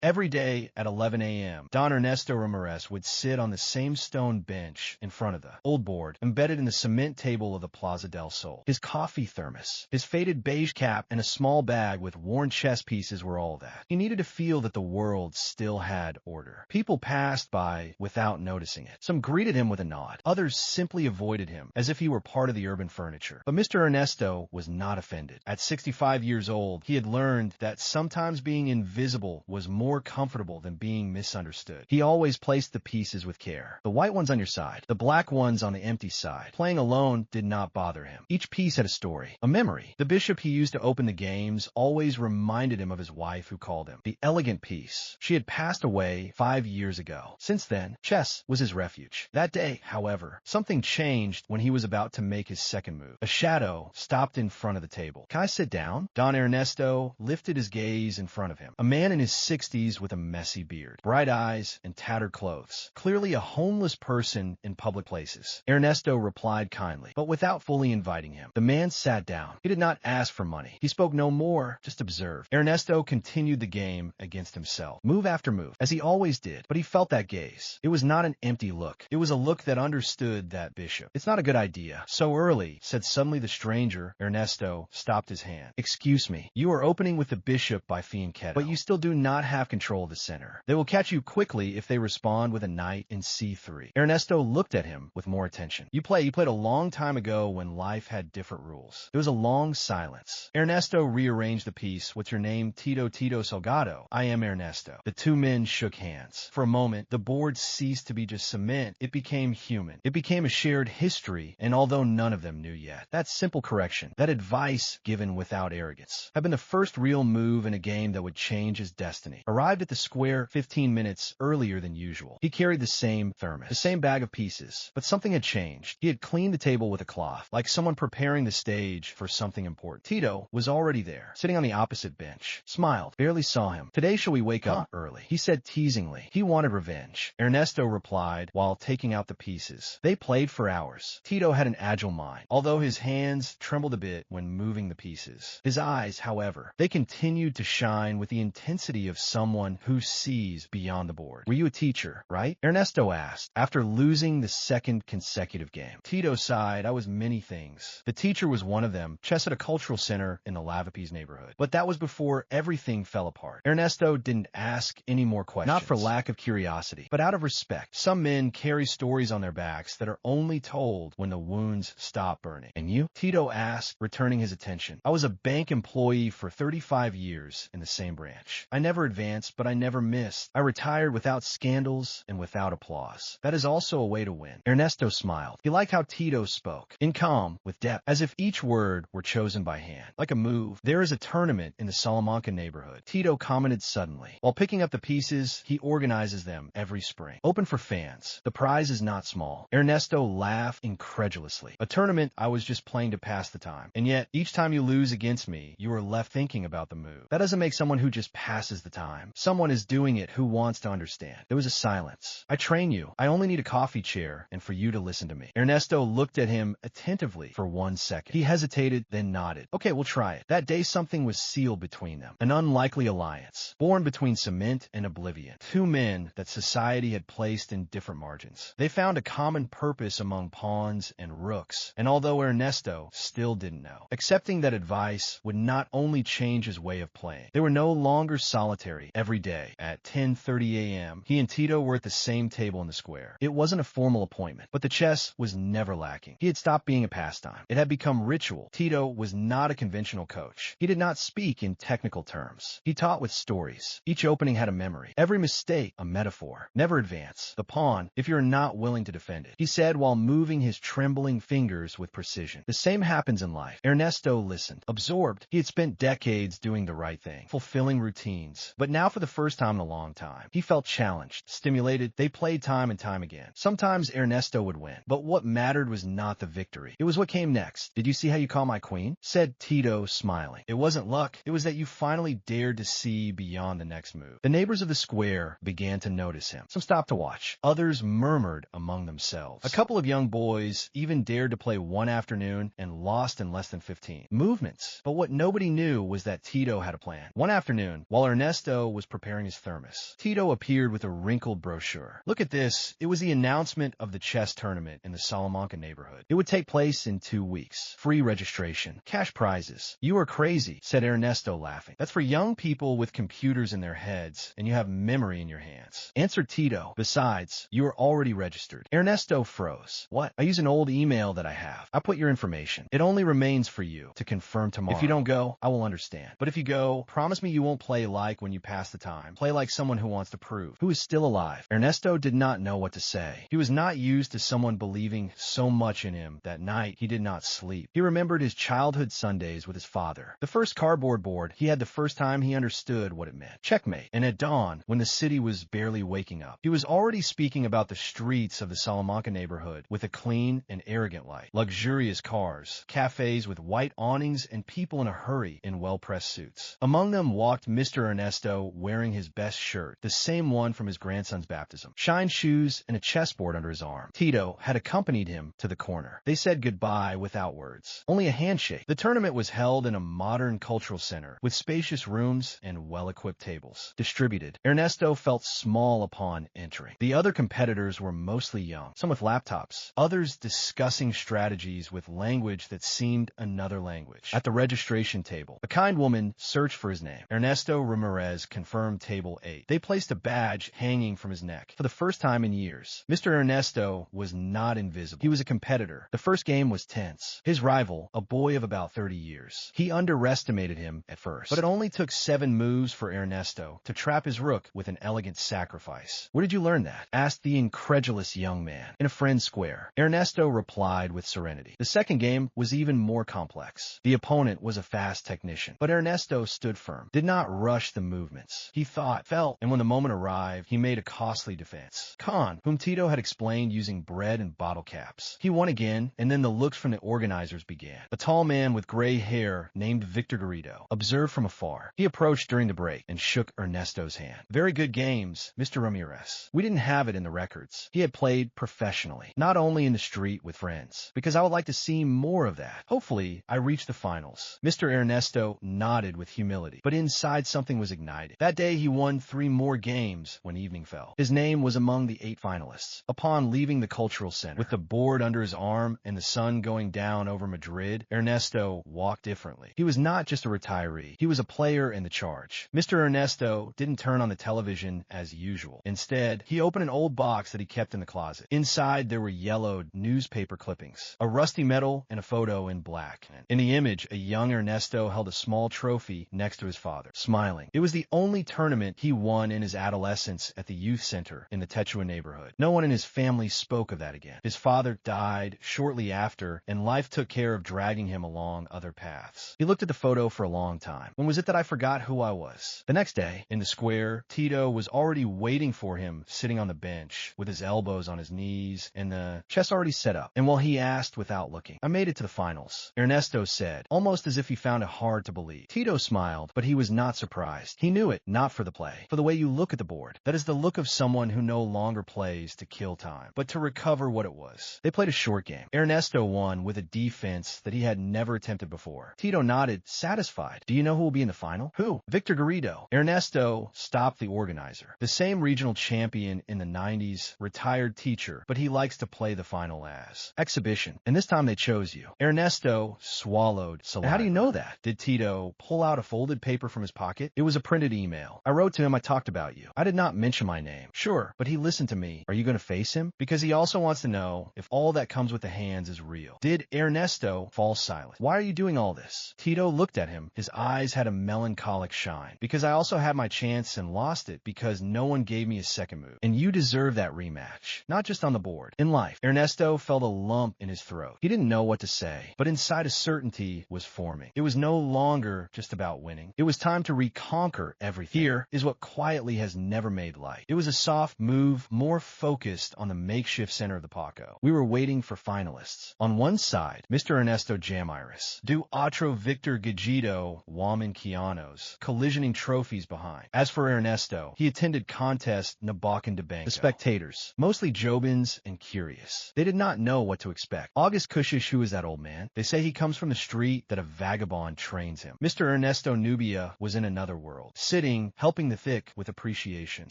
Every day at 11 a.m., Don Ernesto Ramirez would sit on the same stone bench in front of the old board embedded in the cement table of the Plaza del Sol. His coffee thermos, his faded beige cap, and a small bag with worn chess pieces were all that. He needed to feel that the world still had order. People passed by without noticing it. Some greeted him with a nod. Others simply avoided him as if he were part of the urban furniture. But Mr. Ernesto was not offended. At 65 years old, he had learned that sometimes being invisible was more comfortable than being misunderstood. He always placed the pieces with care. The white ones on your side, the black ones on the empty side. Playing alone did not bother him. Each piece had a story, a memory. The bishop he used to open the games always reminded him of his wife who called him. The elegant piece. She had passed away 5 years ago. Since then, chess was his refuge. That day, however, something changed when he was about to make his second move. A shadow stopped in front of the table. "Can I sit down?" Don Ernesto lifted his gaze in front of him. A man in his 60s with a messy beard, bright eyes, and tattered clothes. Clearly a homeless person in public places. Ernesto replied kindly, but without fully inviting him. The man sat down. He did not ask for money. He spoke no more, just observed. Ernesto continued the game against himself, move after move, as he always did, but he felt that gaze. It was not an empty look. It was a look that understood that bishop. "It's not a good idea. So early," said suddenly the stranger. Ernesto stopped his hand. "Excuse me. You are opening with the bishop by fianchetto, but you still do not have control of the center. They will catch you quickly if they respond with a knight in c3. Ernesto looked at him with more attention. You played a long time ago when life had different rules." There was a long silence. Ernesto rearranged the piece. "What's your name?" "Tito Salgado." "I am Ernesto." The two men shook hands. For a moment, the board ceased to be just cement. It became human. It became a shared history, and although none of them knew yet, that simple correction, that advice given without arrogance, had been the first real move in a game that would change his destiny. Arrived at the square 15 minutes earlier than usual. He carried the same thermos, the same bag of pieces, but something had changed. He had cleaned the table with a cloth, like someone preparing the stage for something important. Tito was already there, sitting on the opposite bench. Smiled, barely saw him. "Today shall we wake up early?" he said teasingly. He wanted revenge. Ernesto replied while taking out the pieces. They played for hours. Tito had an agile mind, although his hands trembled a bit when moving the pieces. His eyes, however, they continued to shine with the intensity of someone who sees beyond the board. "Were you a teacher, right?" Ernesto asked, after losing the second consecutive game. Tito sighed. "I was many things. The teacher was one of them, chess at a cultural center in the Lavapiés neighborhood. But that was before everything fell apart." Ernesto didn't ask any more questions. Not for lack of curiosity, but out of respect. Some men carry stories on their backs that are only told when the wounds stop burning. "And you?" Tito asked, returning his attention. "I was a bank employee for 35 years in the same branch. I never advanced, but I never missed. I retired without scandals and without applause. That is also a way to win." Ernesto smiled. He liked how Tito spoke, in calm, with depth, as if each word were chosen by hand. "Like a move. There is a tournament in the Salamanca neighborhood," Tito commented suddenly. "While picking up the pieces, he organizes them every spring. Open for fans. The prize is not small." Ernesto laughed incredulously. "A tournament? I was just playing to pass the time. And yet, each time you lose against me, you are left thinking about the move. That doesn't make someone who just passes the time. Someone is doing it who wants to understand." There was a silence. "I train you. I only need a coffee chair and for you to listen to me." Ernesto looked at him attentively for 1 second. He hesitated, then nodded. "Okay, we'll try it." That day something was sealed between them. An unlikely alliance, born between cement and oblivion. Two men that society had placed in different margins. They found a common purpose among pawns and rooks, and although Ernesto still didn't know, accepting that advice would not only change his way of playing. They were no longer solitary. Every day at 10:30 a.m., he and Tito were at the same table in the square. It wasn't a formal appointment, but the chess was never lacking. He had stopped being a pastime. It had become ritual. Tito was not a conventional coach. He did not speak in technical terms. He taught with stories. Each opening had a memory. Every mistake, a metaphor. Never advance the pawn if you're not willing to defend it, he said while moving his trembling fingers with precision. The same happens in life. Ernesto listened, absorbed. He had spent decades doing the right thing, fulfilling routines. But now for the first time in a long time, he felt challenged, stimulated. They played time and time again. Sometimes Ernesto would win, but what mattered was not the victory. It was what came next. "Did you see how you caught my queen?" said Tito, smiling. "It wasn't luck. It was that you finally dared to see beyond the next move." The neighbors of the square began to notice him. Some stopped to watch. Others murmured among themselves. A couple of young boys even dared to play one afternoon and lost in less than 15. Movements. But what nobody knew was that Tito had a plan. One afternoon, while Ernesto was preparing his thermos. Tito appeared with a wrinkled brochure. "Look at this. It was the announcement of the chess tournament in the Salamanca neighborhood. It would take place in 2 weeks. Free registration. Cash prizes." "You are crazy," said Ernesto, laughing. "That's for young people with computers in their heads, and you have memory in your hands," answered Tito. "Besides, you are already registered." Ernesto froze. "What? I use an old email that I have. I put your information. It only remains for you to confirm tomorrow. If you don't go, I will understand. But if you go, promise me you won't play like when you pass the time. Play like someone who wants to prove, who is still alive." Ernesto did not know what to say. He was not used to someone believing so much in him. That night, he did not sleep. He remembered his childhood Sundays with his father. The first cardboard board he had the first time he understood what it meant. Checkmate. And at dawn, when the city was barely waking up, he was already speaking about the streets of the Salamanca neighborhood with a clean and arrogant light. Luxurious cars, cafes with white awnings, and people in a hurry in well-pressed suits. Among them walked Mr. Ernesto wearing his best shirt, the same one from his grandson's baptism, shine shoes, and a chessboard under his arm. Tito had accompanied him to the corner. They said goodbye without words, only a handshake. The tournament was held in a modern cultural center with spacious rooms and well-equipped tables. Distributed. Ernesto felt small upon entering. The other competitors were mostly young, some with laptops, others discussing strategies with language that seemed another language. At the registration table, a kind woman searched for his name. Ernesto Ramirez confirmed table 8. They placed a badge hanging from his neck. For the first time in years, Mr. Ernesto was not invisible. He was a competitor. The first game was tense. His rival, a boy of about 30 years. He underestimated him at first, but it only took 7 moves for Ernesto to trap his rook with an elegant sacrifice. "Where did you learn that?" asked the incredulous young man. "In a friend's square." Ernesto replied with serenity. The second game was even more complex. The opponent was a fast technician, but Ernesto stood firm, did not rush the movements. He thought, felt, and when the moment arrived, he made a costly defense. Khan, whom Tito had explained using bread and bottle caps. He won again, and then the looks from the organizers began. A tall man with gray hair named Victor Garrido observed from afar. He approached during the break and shook Ernesto's hand. "Very good games, Mr. Ramirez." We didn't have it in the records. He had played professionally, not only in the street with friends, because I would like to see more of that. Hopefully, I reached the finals. Mr. Ernesto nodded with humility, but inside something was ignited. That day, he won 3 more games when evening fell. His name was among the 8 finalists. Upon leaving the cultural center, with the board under his arm and the sun going down over Madrid, Ernesto walked differently. He was not just a retiree. He was a player in the charge. Mr. Ernesto didn't turn on the television as usual. Instead, he opened an old box that he kept in the closet. Inside, there were yellowed newspaper clippings, a rusty medal, and a photo in black. In the image, a young Ernesto held a small trophy next to his father, smiling. It was the only tournament he won in his adolescence at the youth center in the Techua neighborhood. No one in his family spoke of that again. His father died shortly after, and life took care of dragging him along other paths. He looked at the photo for a long time. When was it that I forgot who I was? The next day, in the square, Tito was already waiting for him, sitting on the bench, with his elbows on his knees, and the chess already set up. And while he asked without looking, "I made it to the finals," Ernesto said, almost as if he found it hard to believe. Tito smiled, but he was not surprised. He knew it, not for the play, for the way you look at the board. That is the look of someone who no longer plays to kill time, but to recover what it was. They played a short game. Ernesto won with a defense that he had never attempted before. Tito nodded, satisfied. "Do you know who will be in the final?" "Who?" "Victor Garrido." Ernesto stopped the organizer. "The same regional champion in the 90s, retired teacher, but he likes to play the final as exhibition. And this time they chose you." Ernesto swallowed saliva. "How do you know that?" Did Tito pull out a folded paper from his pocket? "It was a printed email. I wrote to him I talked about you. I did not mention my name." "Sure, but he listened to me. Are you going to face him?" "Because he also wants to know if all that comes with the hands is real." Did Ernesto fall silent? "Why are you doing all this?" Tito looked at him. His eyes had a melancholic shine. "Because I also had my chance and lost it because no one gave me a second move. And you deserve that rematch. Not just on the board. In life." Ernesto felt a lump in his throat. He didn't know what to say, but inside a certainty was forming. It was no longer just about winning. It was time to reconquer everything. Here is what quietly has never made light. It was a soft move, more focused on the makeshift center of the Paco. We were waiting for finalists. On one side, Mr. Ernesto Jamiris, do otro Victor Garrido Waman Kianos, collisioning trophies behind. As for Ernesto, he attended contest Nabakan de Banco. The spectators, mostly Jobins and curious. They did not know what to expect. August Cushish, who is that old man? They say he comes from the street that a vagabond trains him. Mr. Ernesto Nubia was in another world. sitting, helping the thick with appreciation.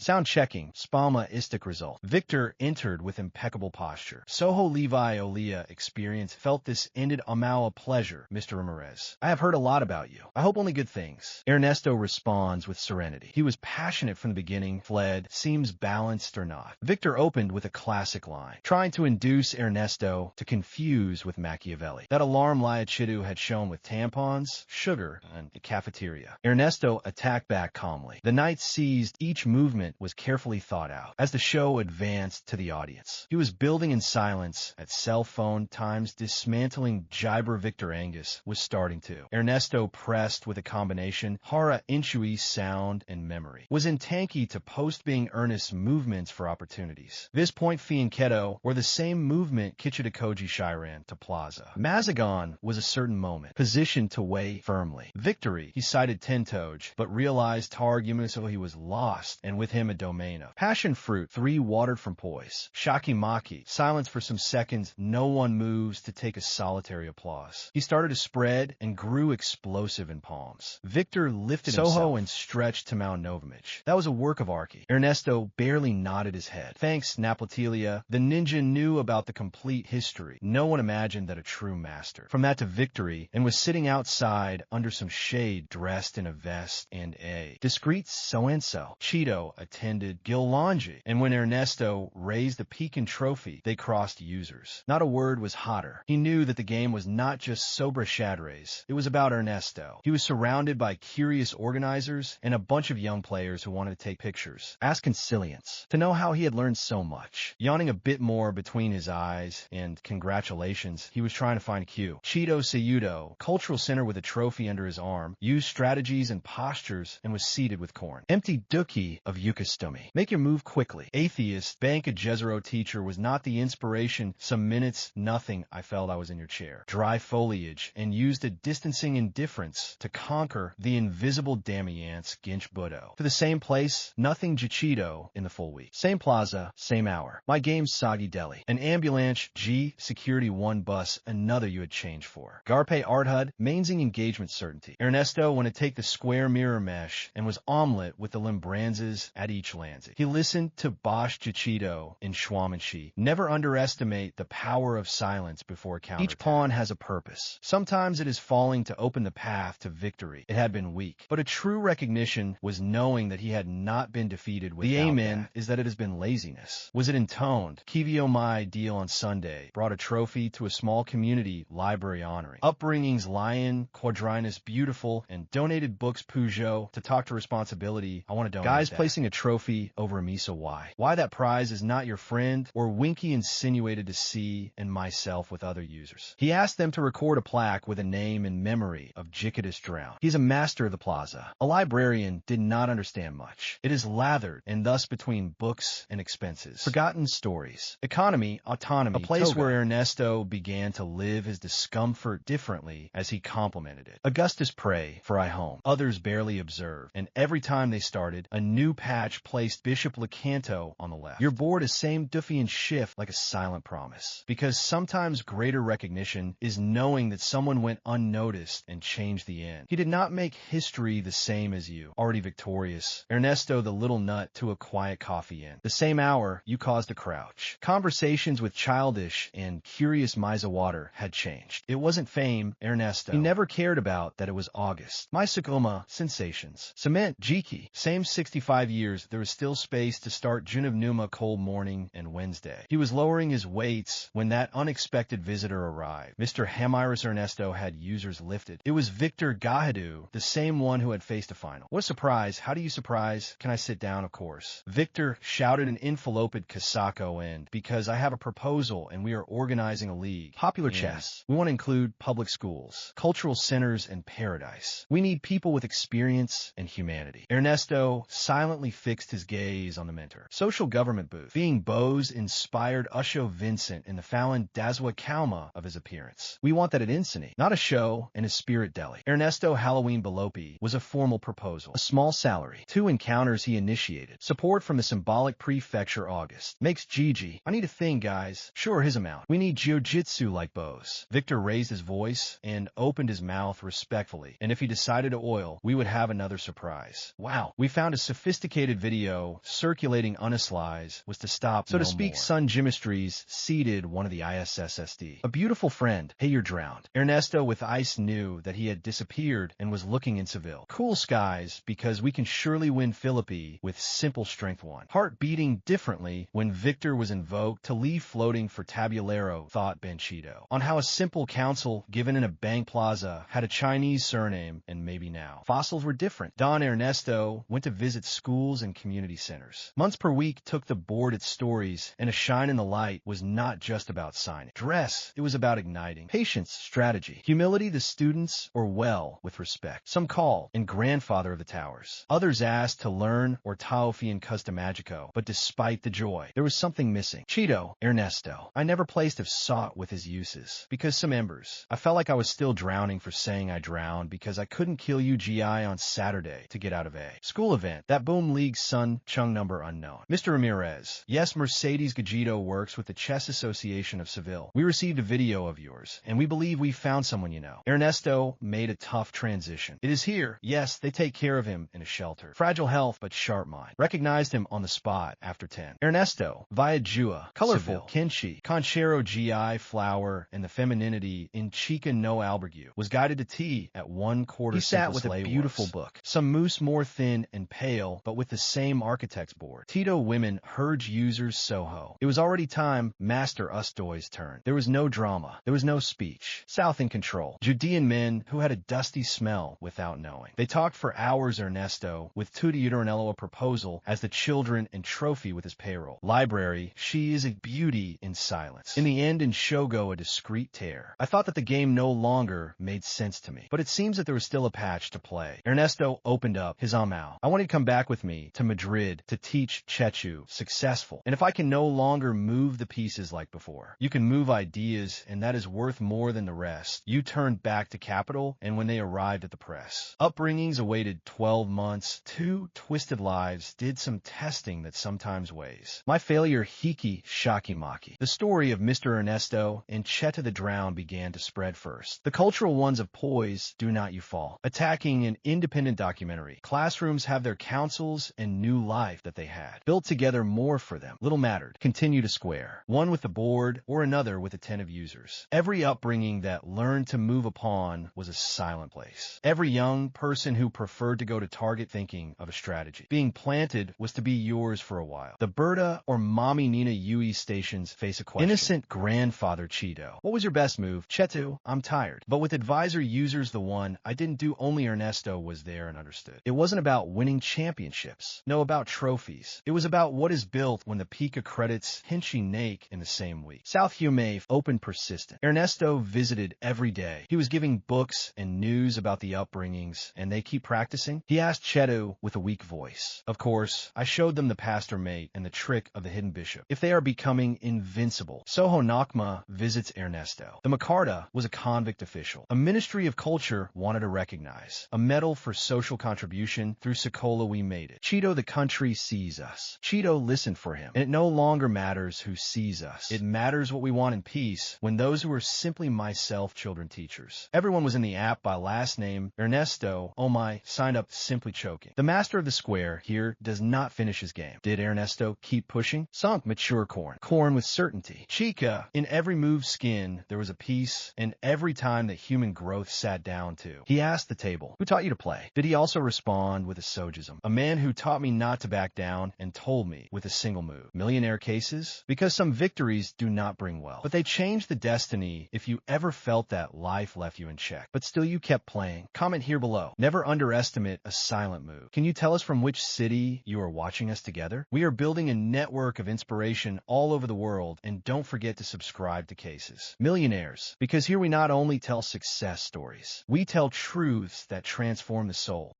Sound checking, spalma istic result. Victor entered with impeccable posture. Soho Levi Olia experience felt this ended amau a pleasure, Mr. Ramirez. I have heard a lot about you. I hope only good things. Ernesto responds with serenity. He was passionate from the beginning, fled, seems balanced or not. Victor opened with a classic line, trying to induce Ernesto to confuse with Machiavelli. That alarm Liachidu had shown with tampons, sugar, and a cafeteria. Ernesto attacked back calmly. The knight seized each movement was carefully thought out. As the show advanced to the audience, he was building in silence at cell phone times dismantling Gibber Victor Angus was starting to. Ernesto pressed with a combination Hara Inchui sound and memory. Was in Tanki to post being earnest movements for opportunities. This point Fiancheto were the same movement Kichitakoji Shiran to Plaza. Mazagon was a certain moment, positioned to weigh firmly. Victory, he cited Tentoj, but realized Targ Yuminaso he was lost, and with him a domain of passion fruit, 3 watered from poise. Shakimaki, silence for some seconds, no one moves to take a solitary applause. He started to spread and grew explosive in palms. Victor lifted Soho and stretched to Mount Novomich. That was a work of Archie. Ernesto barely nodded his head. Thanks, Naplatilia. The ninja knew about the complete history. No one imagined that a true master. From that to victory, and was sitting outside under some shade dressed in a vest and a discreet so-and-so. Cheeto attended Gillangi, and when Ernesto raised the Pekin trophy, they crossed users. Not a word was hotter. He knew that the game was not just Sobra Xadrez. It was about Ernesto. He was surrounded by curious organizers and a bunch of young players who wanted to take pictures. Ask Conciliance to know how he had learned so much. Yawning a bit more between his eyes, and congratulations, he was trying to find Q. Cheeto Seyudo, cultural center with a trophy under his arm, used strategies and postures and was seated with corn. Empty Dookie of Yukastumi. Make your move quickly. Atheist, Bank of Jezero teacher was not the inspiration. Some minutes, nothing, I felt I was in your chair. Dry foliage, and used a distancing indifference to conquer the invisible Damiance Ginch Budo. To the same place, nothing Jichido in the full week. Same plaza, same hour. My game's Soggy Deli. An ambulance, G, Security 1 bus, another you had changed for. Garpe Art Hud, Mainzing engagement certainty. Ernesto wanted to take the square mirror mesh and was omelet with the Limbranzas at each Lanzig. He listened to Bosch Jichido in Schwamenshi. Never underestimate the power of silence before counterattack. Each pawn has a purpose. Sometimes it is falling to open the path to victory. It had been weak. But a true recognition was knowing that he had not been defeated without. The amen is that it has been laziness. Was it intoned? Kivio Mai deal on Sunday brought a trophy to a small community library honoring. Upbringing's Lion, Quadrinus Beautiful, and donated books Peugeot to talk to responsibility. I want to donate Guys that. Placing a trophy over a Miso Y. Why that prize is not your friend, or Winky insinuated to C and myself with other users. He asked them to record a plaque with a name in memory of Jicketus Drown. He's a master of the plaza. A librarian did not understand much. It is lathered, and thus between books and expenses. Forgotten stories. Economy, autonomy, a place Toga. Where Ernesto began to live his discomfort differently as he complemented it. Augustus pray, for I home. Others barely observe, and every time they started, a new patch placed Bishop Lecanto on the left. Your board is same Duffian shift like a silent promise. Because sometimes greater recognition is knowing that someone went unnoticed and changed the end. He did not make history the same as you, already victorious. Ernesto the little nut to a quiet coffee inn. The same hour, you caused a crouch. Conversations with childish and curious Misa Water had changed. It wasn't fame, Ernesto. He never cared about that it was August. My Sakuma, sensations. Cement, Jiki. Same 65 years, there was still space to start June of Numa cold morning and Wednesday. He was lowering his weights when that unexpected visitor arrived. Mr. Hamiris Ernesto had users lifted. It was Victor Gahadu, the same one who had faced a final. What a surprise. How do you surprise? Can I sit down, of course? Victor shouted an enveloped Kasako end because I have a proposal and we are organizing a league. Popular chess. We want to include public schools, cultural centers, and paradise. We need people with experience and humanity. Ernesto silently fixed his gaze on the mentor. Social government booth. Being Bose inspired Usho Vincent in the Fallon Dazwa Kalma of his appearance. We want that at Incini, not a show and a spirit deli. Ernesto Halloween Belopi was a formal proposal. A small salary. 2 encounters he initiated. Support from the symbolic prefecture August. Makes Gigi. I need a thing, guys. Sure, his amount. We need jiu-jitsu like Bose. Victor raised his voice and opened his mouth respectfully, and if he decided to oil, we would have another surprise. prize. Wow, we found a sophisticated video circulating unislies was to stop, so to speak, Sun Gymistries seeded one of the ISSSD. A beautiful friend. Hey, you're drowned. Ernesto with ice knew that he had disappeared and was looking in Seville. Cool skies, because we can surely win Philippi with simple strength 1. Heart beating differently when Victor was invoked to leave floating for Tabulero, thought Benchito, on how a simple council given in a bank plaza had a Chinese surname, and maybe now. Fossils were different. Don Ernesto went to visit schools and community centers. Months per week took the board its stories, and a shine in the light was not just about signing. Dress, it was about igniting. Patience, strategy. Humility, the students, or well, with respect. Some called, and grandfather of the towers. Others asked to learn or Taufi and Customagico, but despite the joy, there was something missing. Tito, Ernesto. I never placed of sought with his uses, because some embers. I felt like I was still drowning for saying I drowned because I couldn't kill UGI on Saturday to get out of A. School event, that Boom League Sun Chung number unknown. Mr. Ramirez. Yes, Mercedes Gallito works with the Chess Association of Seville. We received a video of yours, and we believe we found someone you know. Ernesto made a tough transition. It is here. Yes, they take care of him in a shelter. Fragile health, but sharp mind. Recognized him on the spot after 10. Ernesto, via Jua, colorful, Kinchi, Conchero GI, flower, and the femininity in Chica no albergue, was guided to tea at 1/4. He sat with a beautiful book. Some moose more thin and pale, but with the same architect's board. Tito women, Herge users Soho. It was already time Master Ustoy's turn. There was no drama. There was no speech. South in control. Judean men who had a dusty smell without knowing. They talked for hours, Ernesto, with Tutti Uranello a proposal as the children and trophy with his payroll. Library, she is a beauty in silence. In the end, in Shogo, a discreet tear. I thought that the game no longer made sense to me, but it seems that there was still a patch to play. Ernesto opened up his amau. I wanted to come back with me to Madrid to teach Chechu, successful. And if I can no longer move the pieces like before, you can move ideas, and that is worth more than the rest. You turned back to capital, and when they arrived at the press. Upbringings awaited 12 months, 2 twisted lives, did some testing that sometimes weighs. My failure, Hiki Shakimaki. The story of Mr. Ernesto and Cheta the Drowned began to spread first. The cultural ones of Poise, Do Not You Fall. Attacking an independent documentary. Classrooms have their councils and new life that they had. Built together more for them. Little mattered. Continue to square. One with the board or another with attentive users. Every upbringing that learned to move upon was a silent place. Every young person who preferred to go to Target thinking of a strategy. Being planted was to be yours for a while. The Berta or Mommy Nina Yui stations face a question. Innocent grandfather Cheeto. What was your best move? Chetu, I'm tired. But with advisor users, the one I didn't do, only Ernesto was there and understood. It wasn't about winning championships. No, about trophies. It was about what is built when the Pika credits Hinchy Nake in the same week. South Hume open persistent. Ernesto visited every day. He was giving books and news about the upbringings, and they keep practicing. He asked Chetu with a weak voice. Of course, I showed them the pastor mate and the trick of the hidden bishop. If they are becoming invincible. Soho Nakma visits Ernesto. The Macarta was a convict official. A ministry of culture wanted to recognize. A medal for social contribution. Through Sokola we made it. Cheeto the country sees us. Cheeto listened for him. And it no longer matters who sees us. It matters what we want in peace when those who are simply myself children teachers. Everyone was in the app by last name. Ernesto, oh my, signed up simply choking. The master of the square here does not finish his game. Did Ernesto keep pushing? Sunk mature corn. Corn with certainty. Chica, in every move skin, there was a piece, and every time that human growth sat down to. He asked the table, who taught you to play? Did he also respond with a sojism? A man who taught me not to back down and told me with a single move. Millionaire cases? Because some victories do not bring wealth, but they change the destiny if you ever felt that life left you in check, but still you kept playing. Comment here below. Never underestimate a silent move. Can you tell us from which city you are watching us together? We are building a network of inspiration all over the world, and don't forget to subscribe to Cases. Millionaires, because here we not only tell success stories, we tell truths that transform the soul.